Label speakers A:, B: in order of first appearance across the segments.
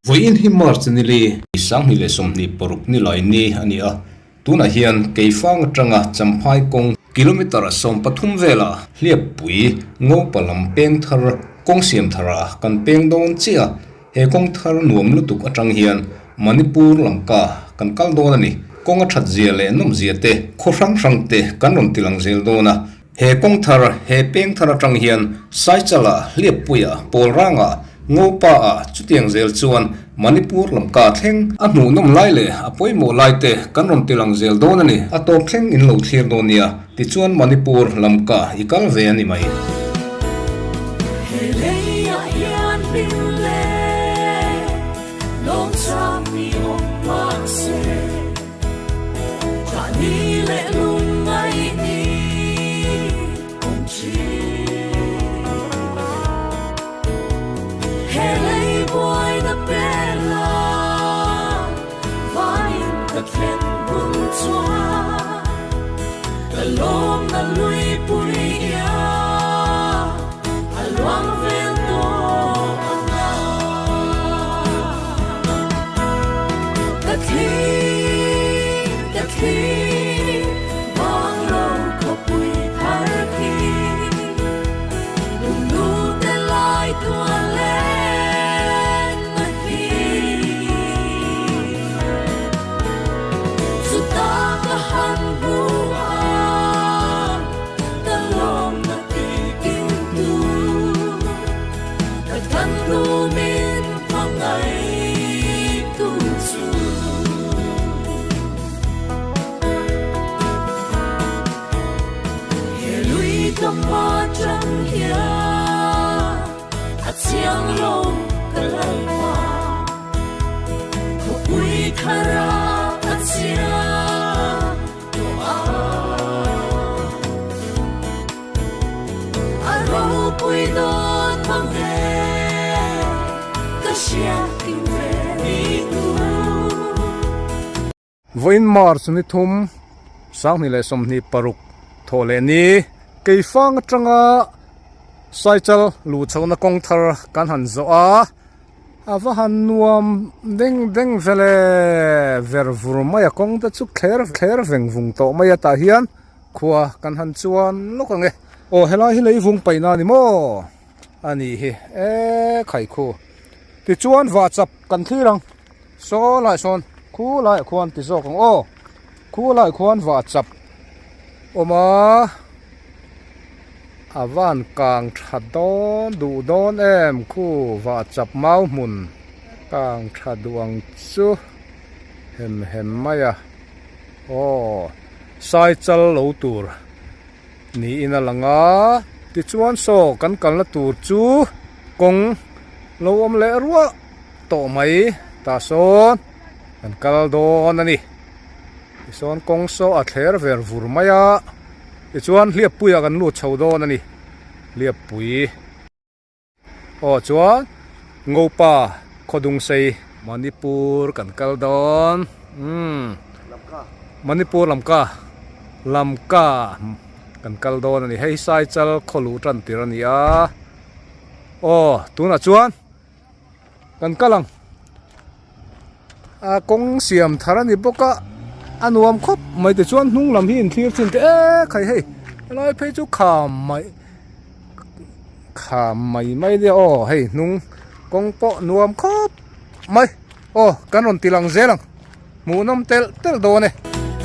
A: Voin hi march ni li sang ni le som ni poruk ni lai ni ani a tuna hian keifang atanga champhai kong kilometer som pathum vela hliap pui ngo palam peng thar kong siam thara kan peng don chia he kong thar nuam lutuk atang hian Manipur lamka kan kal don ani kong a that zia le nom zia te khorang rang te kan ron tilang zel dona he kong thar he peng thar atang hian sai chala hliap puya pol ranga ngo pa a chutiang zel chuan Manipur lamka thleng a hnu nom lai le a poimo lai te kan ron tilang zel don ani a to thleng in lo thlir donia ti chuan Manipur lamka ikal ve ani mai
B: Long na lui puria alwang vel to anga the king bang lo ko pui thar ki lu te lai to ale na ki su ta ka han bu Chiang lo kalwa ko pui khara achia to a ro pui don mang he ka sia ting ve ni tu
A: Voin march ni thum sang ni le som ni paruk thole ni keifang atanga cycle lu chona kong thar kan han zo a ava han nuam deng vele ver vurmaya kong ta chu kher veng vung to maya ta hian khuwa kan han chuan lokange o helai hi lei vung paina ni mo ani hi e khai khu ti chuan wa chap kan thirang so lai son khu lai khuan ti zo kong o khu lai khuan wa chap oma avan kang thadon du don em khu wa chap mau mun kang thaduang chu hem maya o sai chal lo tur ni ina langa ti chuan so kan kal na tur chu kong lo om le ruwa to mai ta son kan kal don ani ti son kong so a thler ver vur maya ti chuan hliap puya kan lu chho don ani hliap pui o chuan ngopa khodung sei Manipur kan kal don Manipur lamka kan kal don ani hei sai chal kholu tran tir ani a o tuna chuan kan kalang a kong siam tharani boka anuam khop mai te chuan hnung lam hi in thlir chin te khai hei lai phei chu kham mai de o hei nung kong po nuam khop mai o kanon tilang zelang munam tel do ne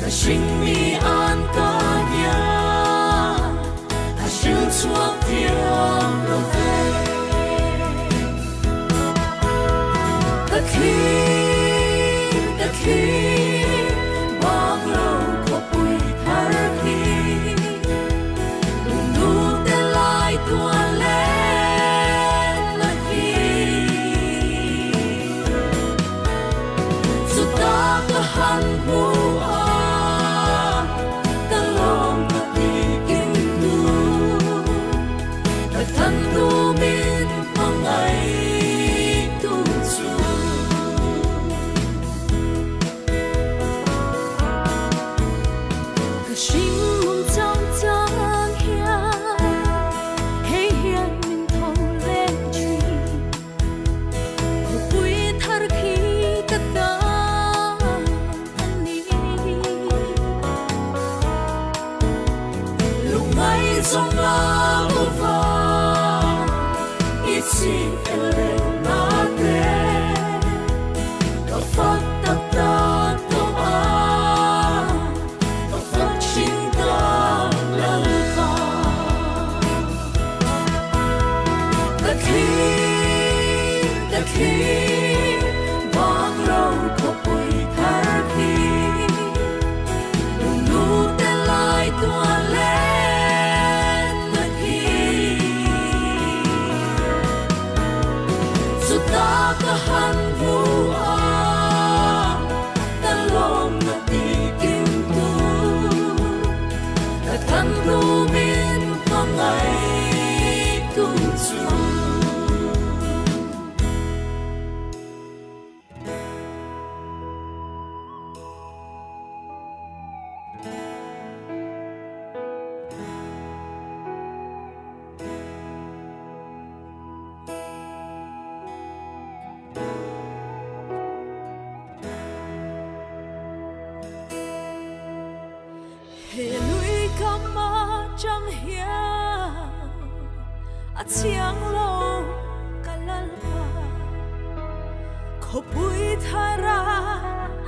B: ka sing mi an ka ya a shu chuak tiang lo ve the king bang lo ko pui thar ki nu te lai tu ale na ki su ta ka han bu a ka long ka ti kim tu trong la va ít si ele na te ka phát ta ta to a ka phát chinh ta la va the king bang rau ko pui thar khi nu te lai tua len na khi su ta ka han vu a ta lom na ti kim tu ta than lu min pa ngai tu chu he lui kama chang hia a chiang lo kalalwa ko pui thara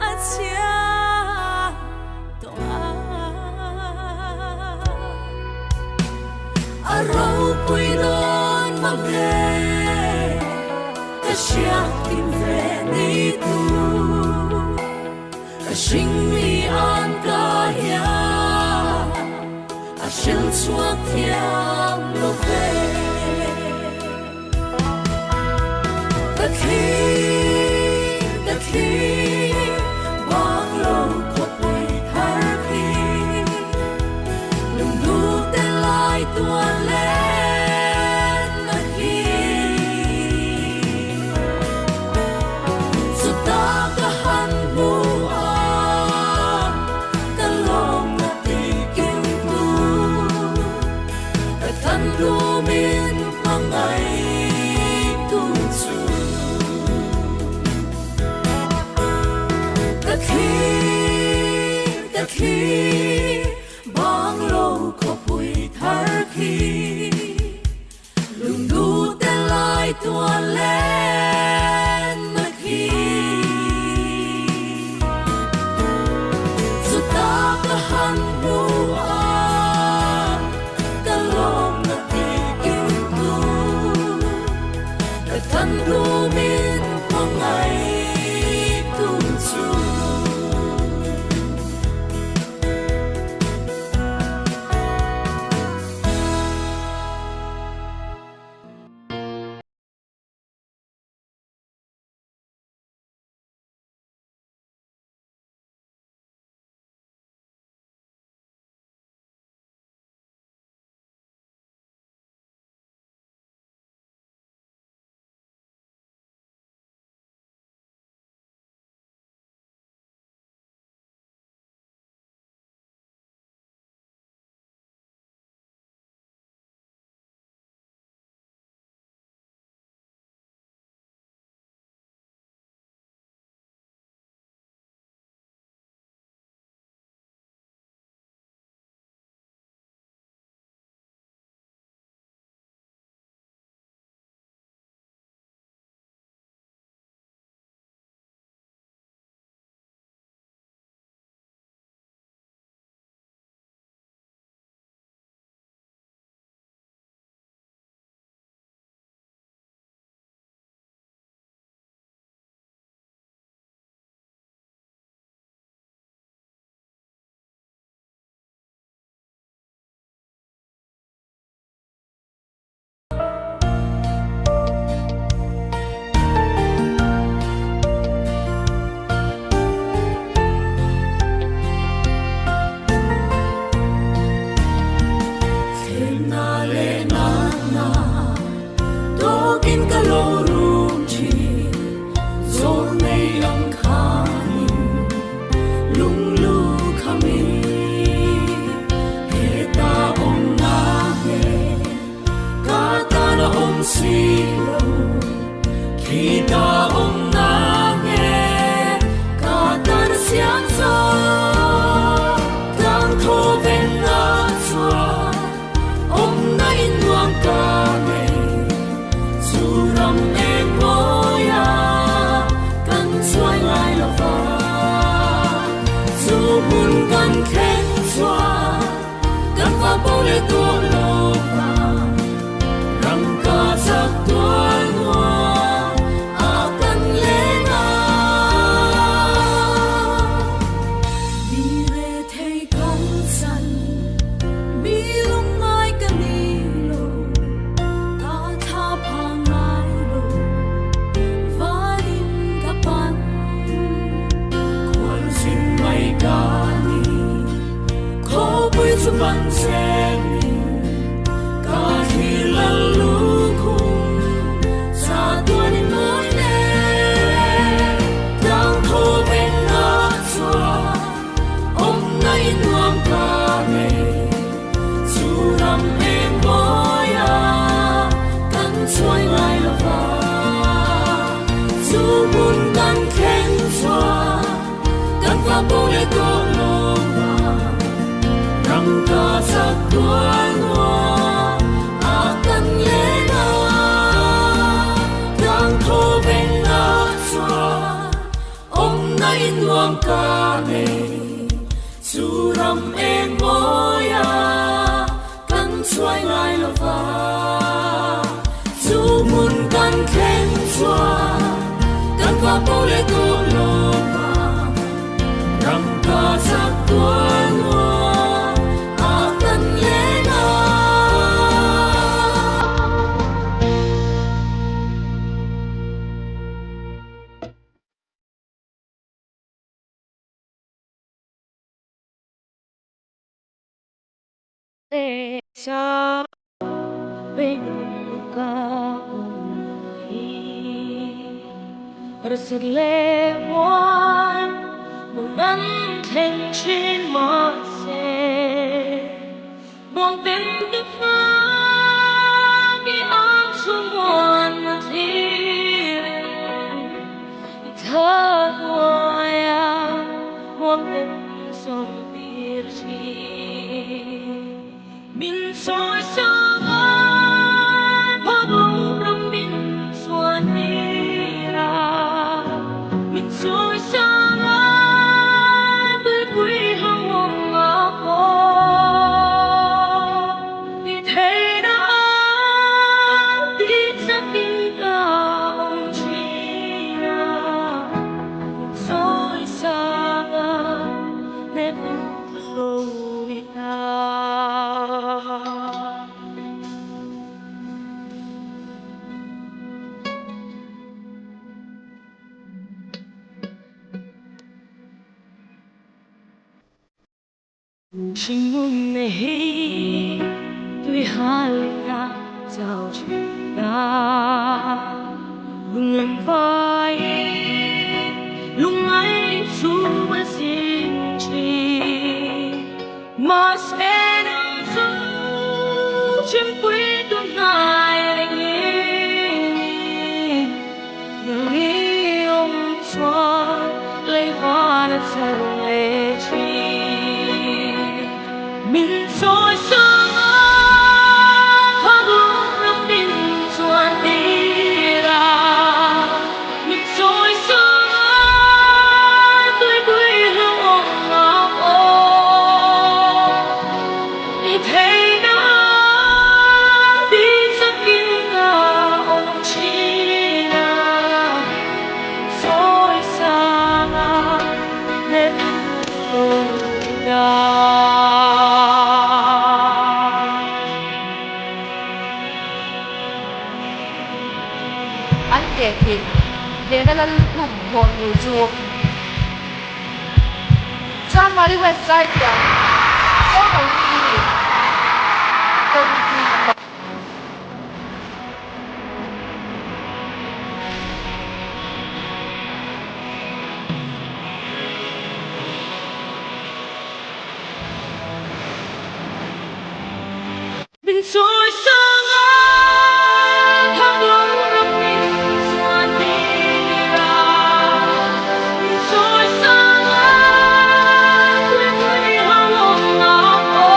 B: a chiang to a rau pui don mang le a chiang tim ve ni tu a sing mi an ka hia Shil chuak thiam lo ve the king bang lo ko pui thar khi lung du te lai tua len na khi su ta ka han bu a ka lom na ti kim than lu min pa ngai tu chu the king bang lo ko pui thar khi lung du te lai tua len na khi su ta ka han bu a than lu min pa ngai tu chu bule ko lova rang ka sa tuan hoa akan lena gang tho ven na chua om na in wang ka ne suram em moya kan chuai lai lova chu mun kan khen chua kan ka bule ko lova rang ka sa tuan hoa akan lena
C: Sa penuka Reslewan Menanteng chin mase Buông tên cái pha Cái áng sumuan matirin Thơ hoya Buông tên som birchi Min soi sangat Pabong rambin suanira Min soi sangat Berkui hawang ako Di thay na Di sa pinta Ông China Min soi sangat Never slow it down Chính ông này tuy hai ngã giao chuyện ta lung lần vai lung ấy chú mà xin chi mà sẽ nâng chú chim quý tuần này người ông xóa lấy hoa đất sân lệ chi Min soi sangat Pagong rambin suanira Min soi sangat Tôi quý hawang ako Di thay na Di sakin na Ông China Min soi sangat Never
D: anh kể thì để nó lủng hồn người chuột John vào đi website kìa có đầu gì đầu gì
B: Min soi sangat Pagong rambin suanira Min soi sangat Tôi quý hawang ako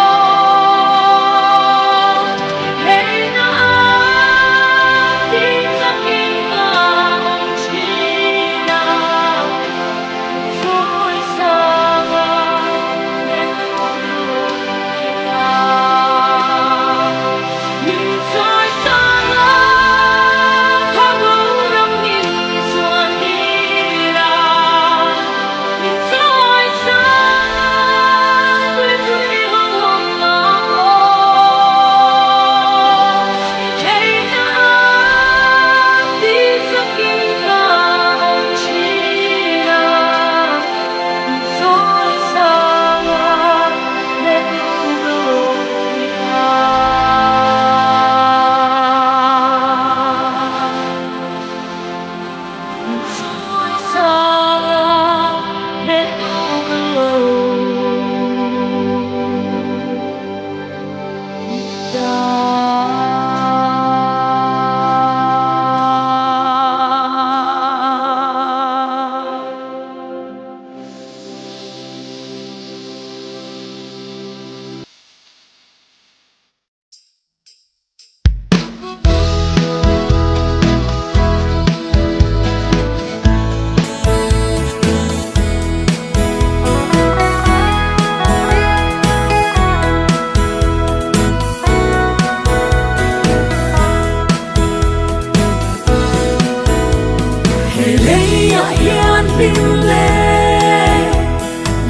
B: lưu lệ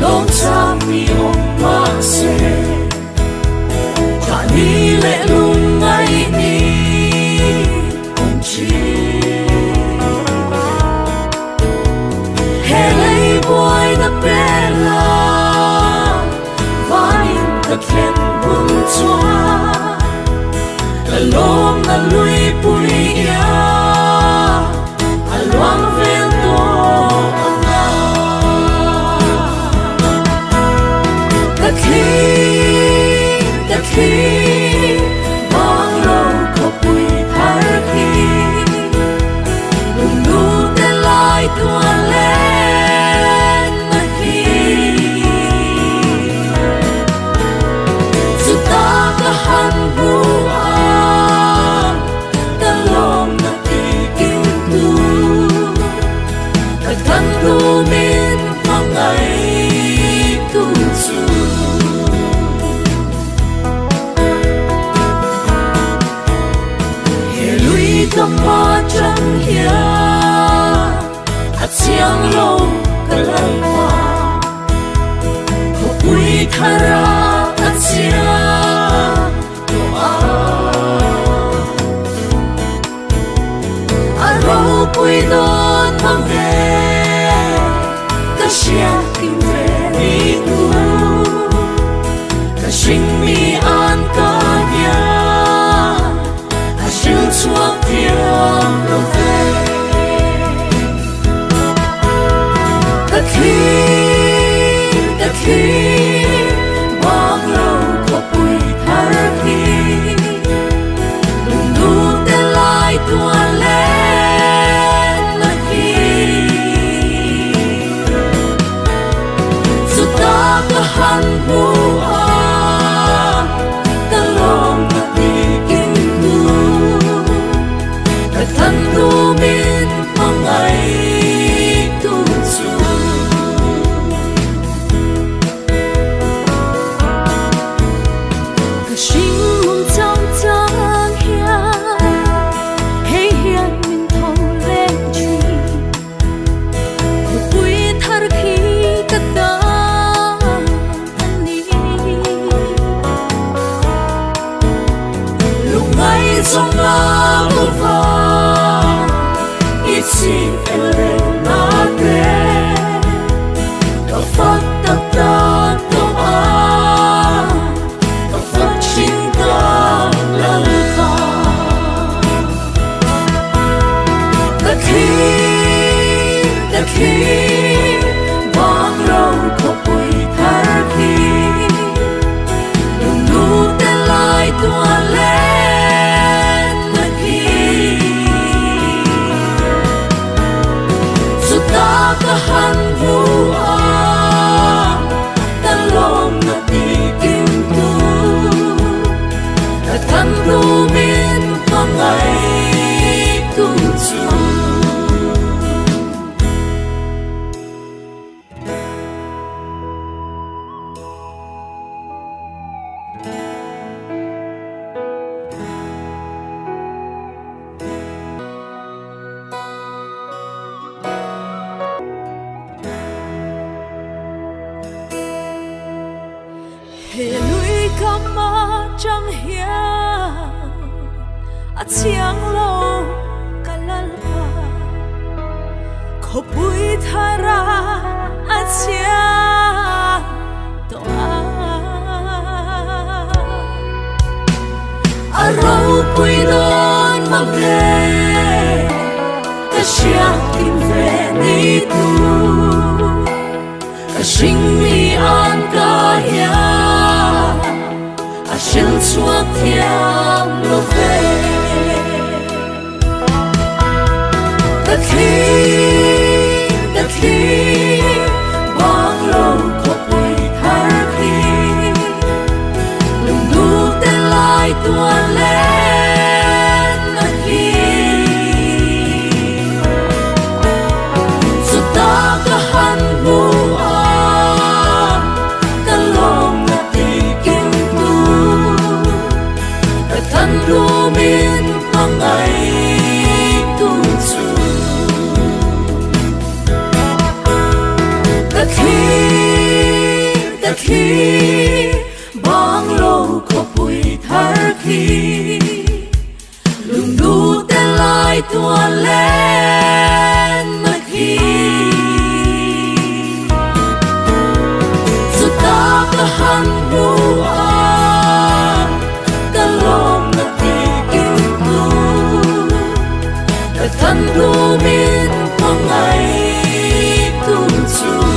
B: lòng cha mi ông mắc sẽ trả đi lệ lung ngày đi ông chi hè lấy boy đã bé la và in ta khen buông choa la lom na lui pui ya a luang ven to anga ta khi bang lo ko pui thar khi lung lu te lai tua lên na khi su ta ka han bu tu min phong ngày tu chu he lui tâm ma trăng hia a chiang lo kalang ma ko pui thara a chiang to a ro pui don mang ve xiang kim về đi tu cả sinh mi an ca nhà à sương chuông tiếng lo về ta khi bang lâu có bụi thar khi lung lu te lai tua lên là khi ta có han bua ta lòng ta đi kinh tu ta thân tu min mong ngày tu chu cả sinh mong trong trong hia hey hiền min thong lên chi một buổi thar khi ta trong la vô va ít si ele na te ta phát ta phát chính ta la ta khi bang lâu có bụi thar khi lung lu te lai tua lên ta có han vu ta lòng na ti kim tu ta thân tu min phong ngày tu chu he lui kama trăng hia a chiang lo kalalpa ko pui thara a chiang to a ro pui don mang ve ta chiang kim ve ni tu a sinh mi an ca hia a shin chuak thiam lo ve ta khi bang lâu có bụi thar khi lung lu te lai tua lên na khi su ta có han bu ta lòng na ti kim tu ta thân lu min mong ngày tu chu khi bang lâu có bụi thar khi lùng đu tên lại tua lên mà khi dù ta có hằn bùa cả lòng là tì yêu tu cả thân tu biết mong ngày tu chu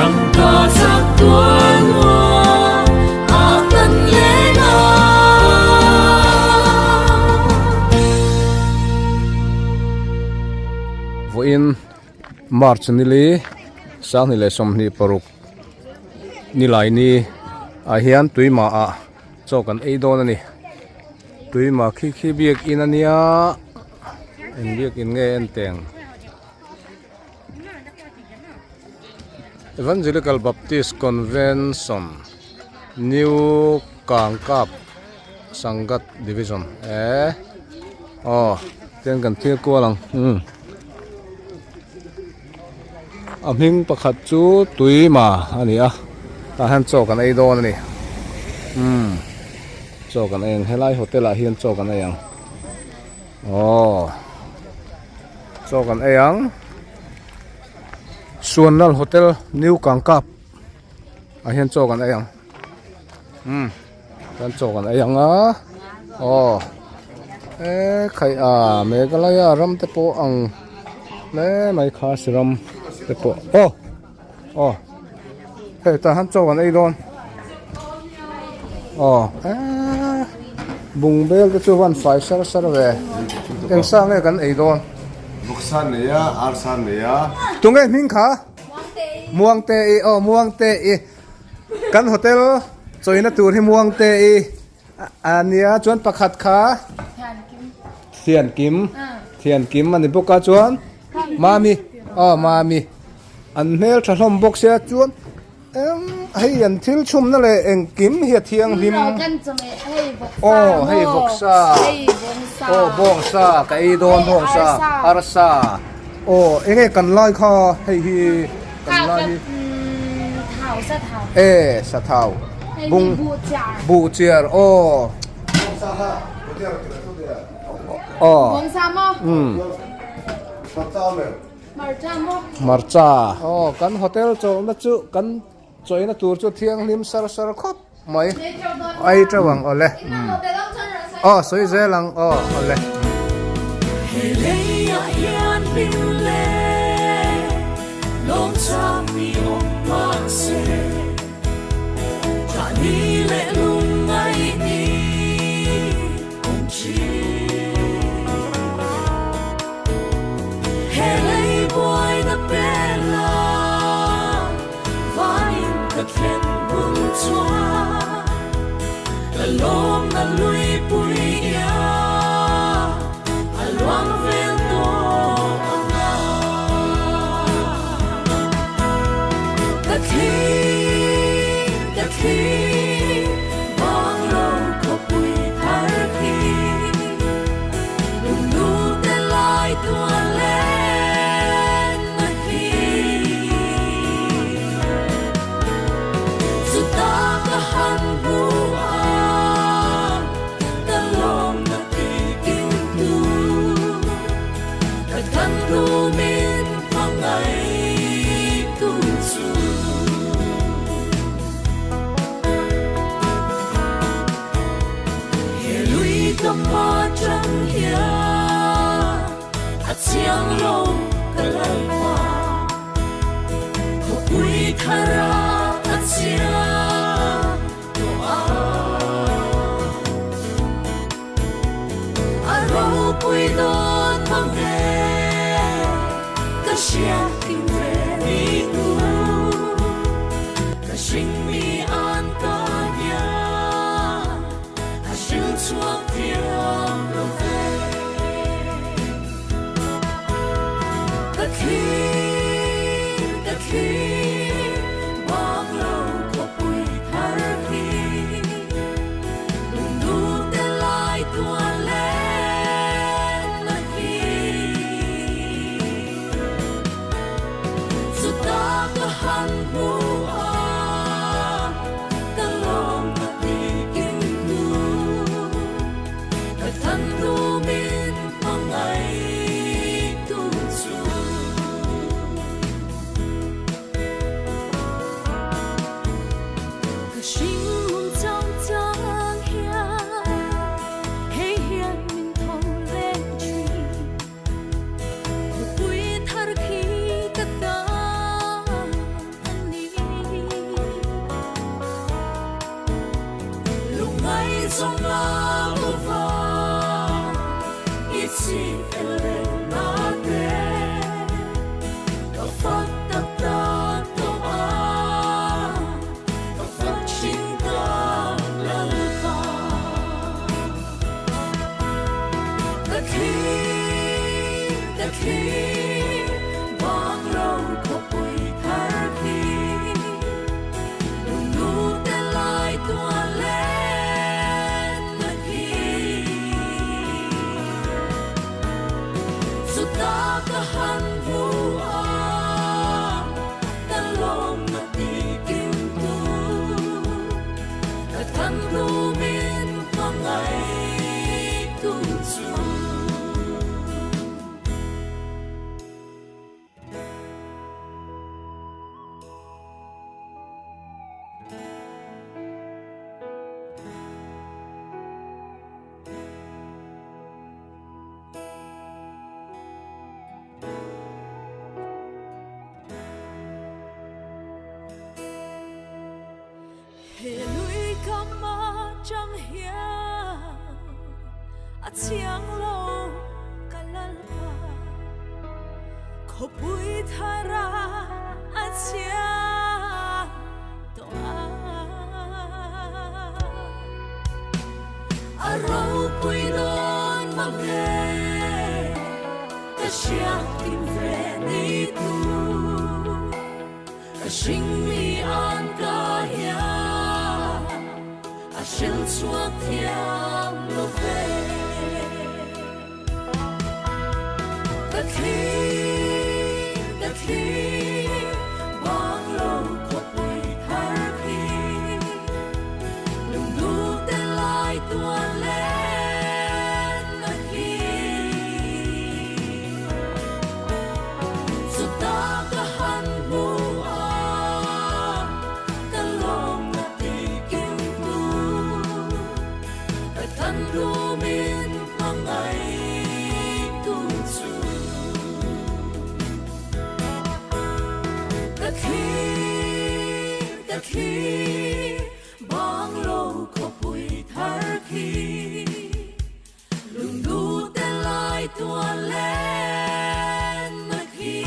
B: răng ca sắc
A: in March ni li sang ni le som ni paruk ni lai ni a hian tuima a chokan ei don ani tuima khi biak in ania en biak in nge en teng Evangelical Baptist Convention New Kangkap Sangat Division ten kan thil ko lang amhing pakhat chu tuima ani a ta han chokan ei don ani chokan eng helai hotel a hian chokan eyang chokan eyang Suanal Hotel New Kangkap a hian chokan eyang kan chokan eyang a khai a Meghalaya ram te po ang le mai kha siram te po hey ta han chokan ei don bung bel te chu 15 sar ve eng sang le kan ei don
E: Buksan ne ya, arsan ne ya.
A: tung nge ning kha muang te i kan hotel choina tur hi muang te i ania chuan pakhat kha thian kim ani boka chuan mami an mel thalom bok sia chuan hei an thil chum na le eng kim hi thiang lim hei boksa boksa kai don boksa arsa enge kan lai kha hei hi kan lai sa thau bung bu chiar marcha kan hotel cho na chu kan choina tur chu thiang lim sar khop mai ai trawang ole soi zelang ole
B: Long time we on Marse Tani le lung ngai ni Kong chi Hele boy the bella Vain the ken bung chua La lom na lui pui ya Alwang ven do The king, bong lâu có bụi thar khi, lùng lù tên lại tua lên mà khi, dù ta có hằn bùa, ta lòng là kỳ kinh tu, thật thân tu min phong ngày tu chu. Tâm hoa trăng hiền, chiang lâu cả lần hoa, khúc quý thara chiang rau quý đón mang về, cả xiang kinh về đi tu, cả sinh mi an cả nhà, sinh chuộc The king, bong lâu có bụi thar khi, lùng lù tên lại tua lên là khi. khi bóng lâu có bụi thar khi đừng nụ tên lại tua lên khi dù ta có hằn vu ta lòng mà đi kim tu ta thân tu min qua ngày tu chu.
C: He lui kama chẳng hiya a chiang lo kalalpa ko pui thara a chiang to
B: a rau pui don mang le ta chiang kim ve ni tu a sing mi an ka hiya chân chuột theo lối về tất khi bóng lâu có bụi thar khi đừng đủ tên lại tua lên khi dù ta có hằn vu lu min mang ngày tu chu tất khi bóng lâu có bụi thar khi lùng đủ tên lại tua lên khi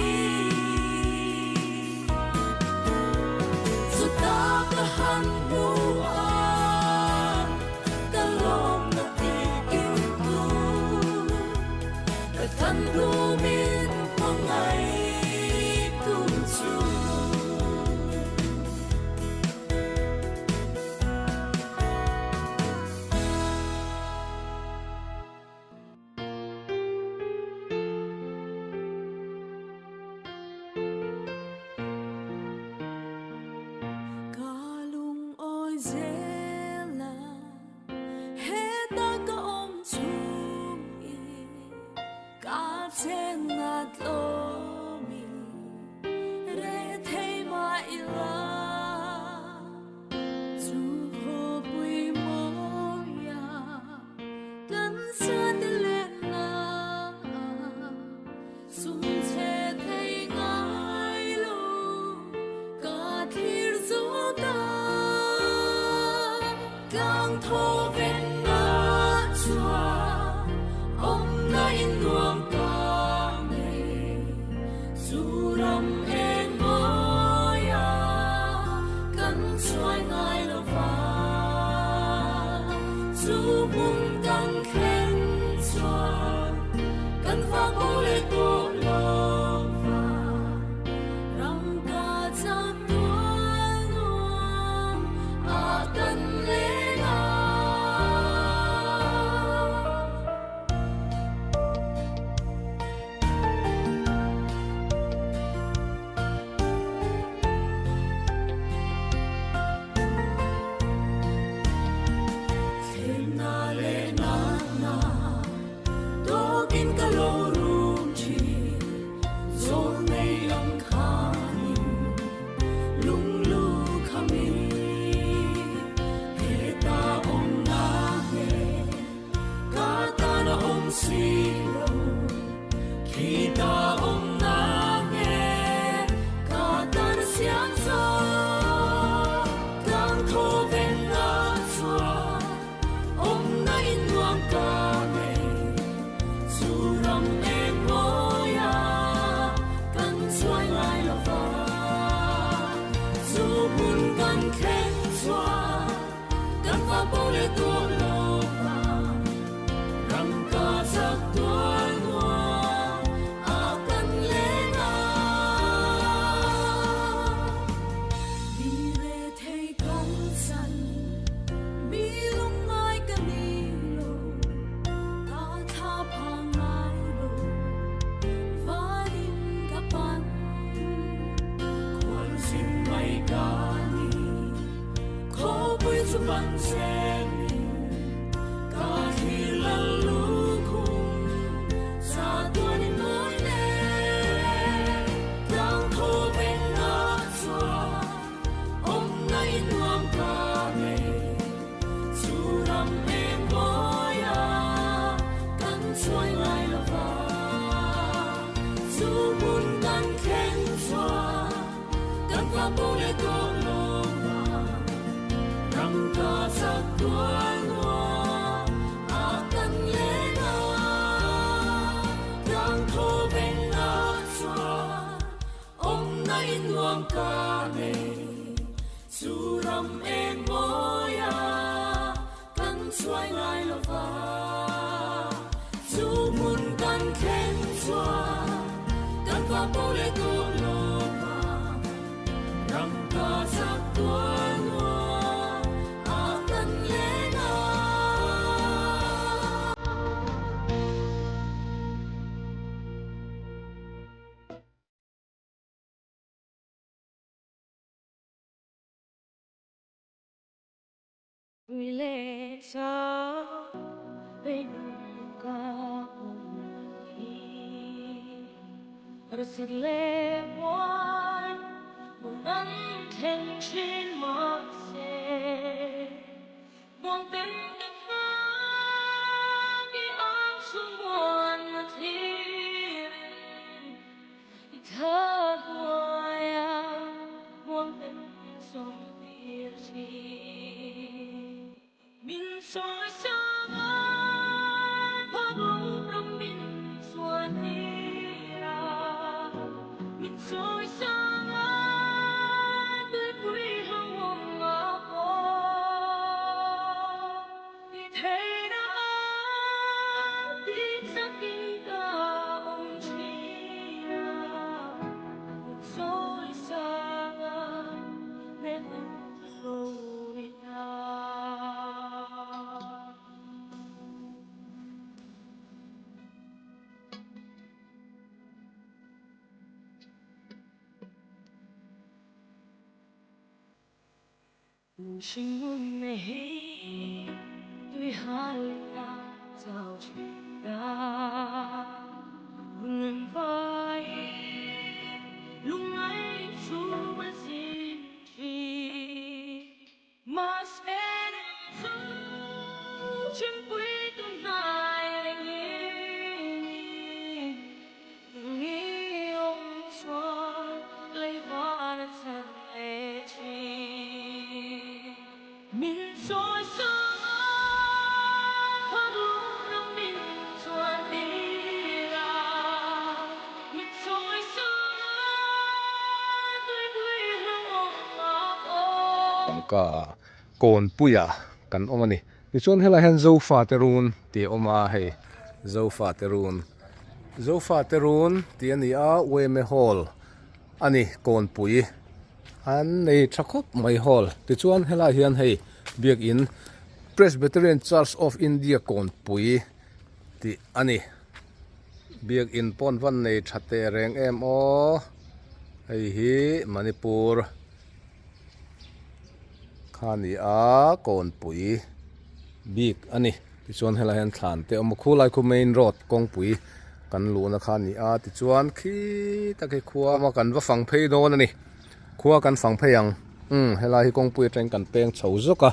B: dù ta có hằn vu thân lu min mong ngày tu chu.
C: Ca lung ôi dễ là hết ta có ôm chung ca trên ngạt lô mi re thấy mà ila chu hồ bùi mô ya cân sơn đi lên na sung che thấy ngài lu ca thir du ta càng thô ven na chua ông na in luang ca này dù rầm em ya cắn xoay ngài lo va dù buông căng khen choa cắn phá cố lệ tô lo va răng ca cha tua luang a cắn lệ na khi ta ôm na nghe cả ta đã sáng gió đang thô ven na chua ôm na in luang ca này dù rầm em ya cắn xoay lại là va dù buồn cắn khen chua cắn phá bố lệ tua lo va răng ca giặc tua Tuy lệ xa bên ca rất lệ hoan buồn ân thành trên mặt xe buồn tên đất khi áo xuống buồn mà thiên thật hoài buồn tên sông biệt chi mình soi sáng hoa bóng râm mình xuân đi ra mình soi sáng tươi vui hương hồn mà có vì thế đã biết sắc kinh ta ông chi mình soi sáng nên vui na sinh hương này tuy hai ta giao chuyện ta hương vai lúc ấy chú vẫn xin chi mà sẽ giữ trên quý tương lai nghĩ ông xóa lấy hoa đã thành lệ chi mình soi sáng hoa lúc năm mình xuân đi ra mình soi sáng tươi vui hương hồn mà có
A: cả cồn puya kan omani ti chuan hela hen zofa terun ti oma hei zofa terun ti ani a weme hall ani kon pui an nei thakop mai hall ti chuan hela hian hei biak in Presbyterian Church of India kon pui ti ani biak in pon van nei thate reng em o hei hi Manipur khani a kon pui big ani ti chuan hela hen thlan te om khulai khu main road kong pui kan luna khani a ti chuan khi takai khuwa ma kan va fang phei don ani khuwa kan fang pheiang hela hi kong pui teng kan peng chho zoka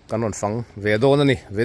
A: kan on fang ve don ani ve